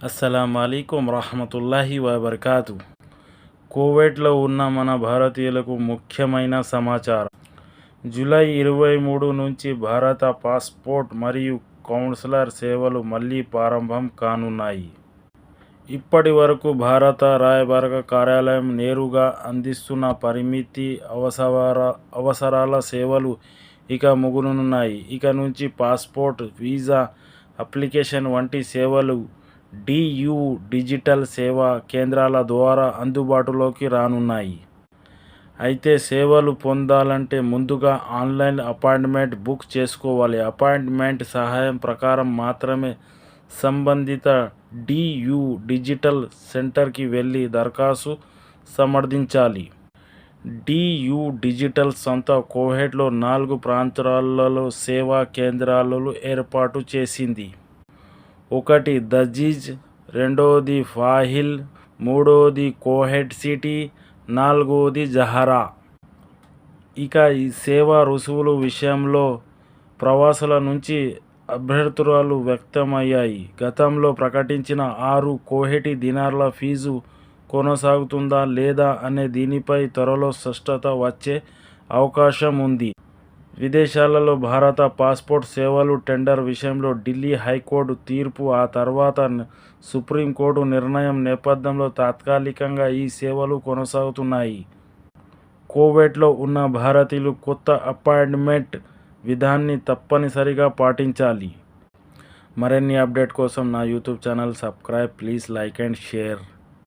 అస్సలాముఅలైకుం రహమతుల్లాహి వబర్కాతు. కువైట్లో ఉన్న మన భారతీయులకు ముఖ్యమైన సమాచారం. జూలై 23 నుంచి భారత పాస్పోర్ట్ మరియు కౌన్సిలర్ సేవలు మళ్లీ ప్రారంభం కానున్నాయి. ఇప్పటి వరకు భారత రాయబార కార్యాలయం నేరుగా అందిస్తున్న పరిమిత అవసరాల సేవలు ఇక ముగునున్నాయి. ఇక నుంచి పాస్పోర్ట్, వీసా అప్లికేషన్ వంటి సేవలు డియు డిజిటల్ సేవా కేంద్రాల ద్వారా అందుబాటులోకి రానున్నాయి. అయితే సేవలు పొందాలంటే ముందుగా ఆన్లైన్ అపాయింట్మెంట్ బుక్ చేసుకోవాలి. అపాయింట్మెంట్ సహాయం ప్రకారం మాత్రమే సంబంధిత డియు డిజిటల్ సెంటర్కి వెళ్ళి దరఖాస్తు సమర్పించాలి. డియు డిజిటల్ సంస్థ కువైట్లో 4 ప్రాంతాలలో సేవా కేంద్రాలను ఏర్పాటు చేసింది. ఒకటి దజీజ్, రెండవది ఫాహిల్, మూడవది కువైట్ సిటీ, నాలుగవది జహరా. ఇక ఈ సేవా రుసుముల విషయంలో ప్రవాసుల నుంచి అభ్యంతరాలు వ్యక్తమయ్యాయి. గతంలో ప్రకటించిన 6 కువైటీ దినార్ల ఫీజు కొనసాగుతుందా లేదా అనే దీనిపై త్వరలో స్పష్టత వచ్చే అవకాశం ఉంది. విదేశాలలో భారత పాస్పోర్ట్ సేవలు టెండర్ విషయంలో ఢిల్లీ హైకోర్టు తీర్పు, ఆ తర్వాత సుప్రీంకోర్టు నిర్ణయం నేపథ్యంలో తాత్కాలికంగా ఈ సేవలు కొనసాగుతున్నాయి. కువైట్లో ఉన్న భారతీయులు కొత్త అపాయింట్మెంట్ విధానాన్ని తప్పనిసరిగా పాటించాలి. మరిన్ని అప్డేట్ కోసం నా YouTube channel subscribe. Please like and share.